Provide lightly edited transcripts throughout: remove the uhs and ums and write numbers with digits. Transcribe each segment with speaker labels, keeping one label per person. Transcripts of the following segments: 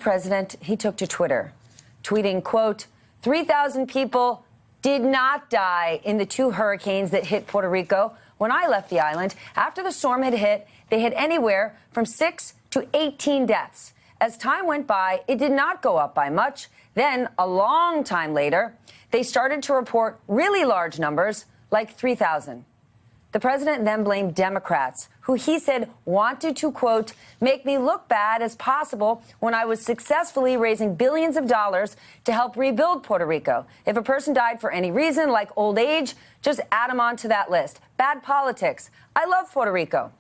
Speaker 1: president, he took to Twitter, tweeting, quote, 3,000 people did not die in the 2 hurricanes that hit Puerto Rico when I left the island. After the storm had hit, they had anywhere from 6 to 18 deaths. As time went by, it did not go up by much. Then, a long time later, they started to report really large numbers, like 3,000. The president then blamed Democrats, who he said wanted to, quote, make me look bad as possible when I was successfully raising billions of dollars to help rebuild Puerto Rico. If a person died for any reason, like old age, just add them onto that list. Bad politics. I love Puerto Rico.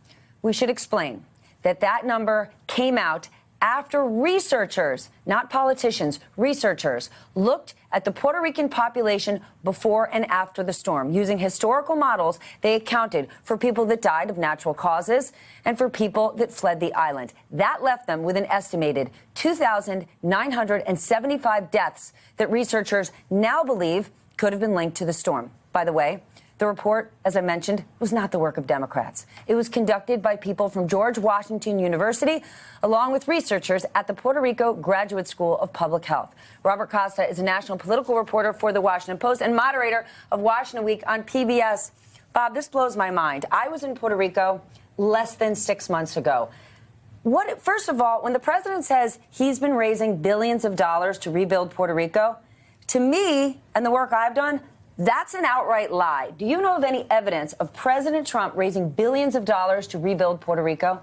Speaker 1: We should explain that that number came out after researchers, not politicians, researchers, looked at the Puerto Rican population before and after the storm. Using historical models, they accounted for people that died of natural causes and for people that fled the island. That left them with an estimated 2,975 deaths that researchers now believe could have been linked to the storm. By the way, the report, as I mentioned, was not the work of Democrats. It was conducted by people from George Washington University, along with researchers at the Puerto Rico Graduate School of Public Health. Robert Costa is a national political reporter for The Washington Post and moderator of Washington Week on PBS. Bob, this blows my mind. I was in Puerto Rico less than 6 months ago. First of all, when the president says he's been raising billions of dollars to rebuild Puerto Rico, to me and the work I've done, that's an outright lie. Do you know of any evidence of President Trump raising billions of dollars to rebuild Puerto Rico?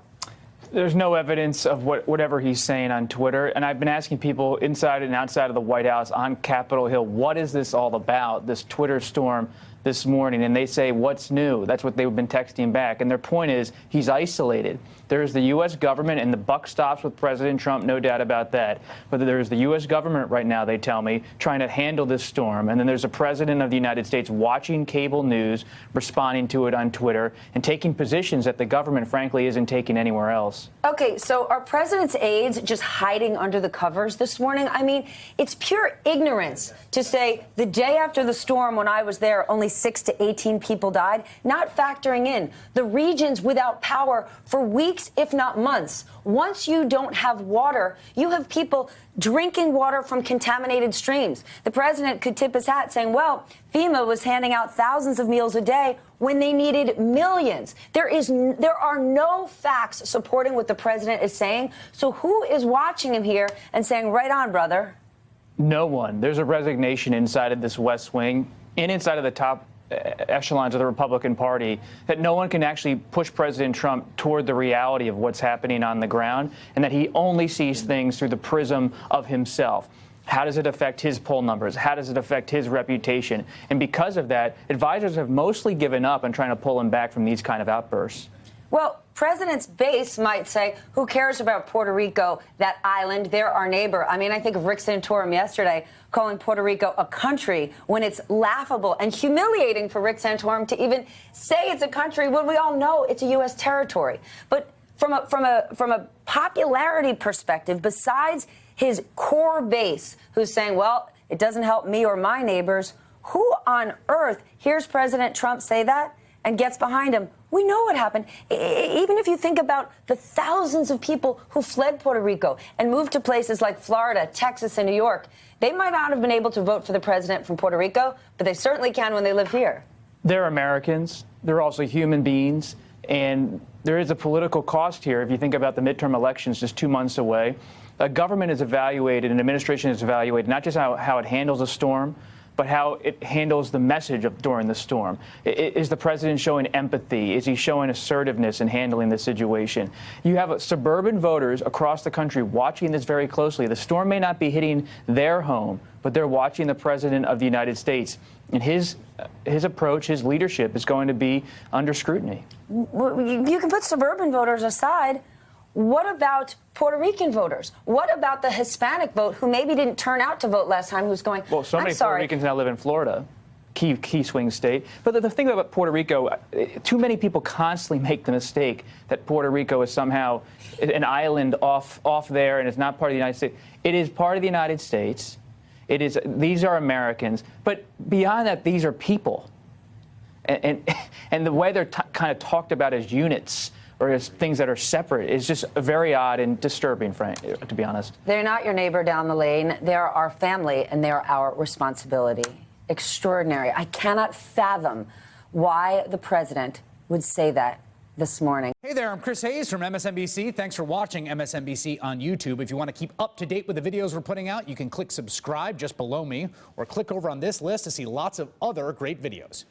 Speaker 2: There's no evidence of whatever he's saying on Twitter. And I've been asking people inside and outside of the White House on Capitol Hill, what is this all about, this Twitter storm this morning? And they say, what's new? That's what they've been texting back. And their point is he's isolated. There's the U.S. government, and the buck stops with President Trump, no doubt about that. But there's the U.S. government right now, they tell me, trying to handle this storm. And then there's a president of the United States watching cable news, responding to it on Twitter, and taking positions that the government, frankly, isn't taking anywhere else.
Speaker 1: Okay, so are president's aides just hiding under the covers this morning? I mean, it's pure ignorance to say the day after the storm when I was there, only 6 to 18 people died, not factoring in the regions without power for weeks, if not months. Once you don't have water, you have people drinking water from contaminated streams. The president could tip his hat saying, well, FEMA was handing out thousands of meals a day when they needed millions. There are no facts supporting what the president is saying. So who is watching him here and saying, right on, brother?
Speaker 2: No one. There's a resignation inside of this West Wing and inside of the top echelons of the Republican Party that no one can actually push President Trump toward the reality of what's happening on the ground, and that he only sees things through the prism of himself. How does it affect his poll numbers? How does it affect his reputation? And because of that, advisors have mostly given up on trying to pull him back from these kind of outbursts.
Speaker 1: Well, president's base might say, who cares about Puerto Rico, that island? They're our neighbor. I mean, I think of Rick Santorum yesterday calling Puerto Rico a country when it's laughable and humiliating for Rick Santorum to even say it's a country when we all know it's a U.S. territory. But from a popularity perspective, besides his core base, who's saying, well, it doesn't help me or my neighbors, who on earth hears President Trump say that and gets behind him? We know what happened. Even if you think about the thousands of people who fled Puerto Rico and moved to places like Florida, Texas, and New York, they might not have been able to vote for the president from Puerto Rico, but they certainly can when they live here. They're
Speaker 2: Americans. They're also human beings. And there is a political cost here. If you think about the midterm elections just 2 months away, a government is evaluated, an administration is evaluated, not just how it handles a storm, but how it handles the message during the storm. Is the president showing empathy? Is he showing assertiveness in handling the situation? You have suburban voters across the country watching this very closely. The storm may not be hitting their home, but they're watching the president of the United States. And his approach, his leadership is going to be under scrutiny. You can put suburban voters aside. What about Puerto Rican voters? What about the Hispanic vote who maybe didn't turn out to vote last time, who's going, well, so many Puerto Ricans now live in Florida, key swing state. But the thing about Puerto Rico, too many people constantly make the mistake that Puerto Rico is somehow an island off there and it's not part of the United States. It is part of the United States. These are Americans. But beyond that, these are people. And the way they're kind of talked about as units or as things that are separate is just very odd and disturbing, to be honest.
Speaker 1: They're not your neighbor down the lane. They're our family, and they're our responsibility. Extraordinary. I cannot fathom why the president would say that this morning.
Speaker 3: Hey there, I'm Chris Hayes from MSNBC. Thanks for watching MSNBC on YouTube. If you want to keep up to date with the videos we're putting out, you can click subscribe just below me or click over on this list to see lots of other great videos.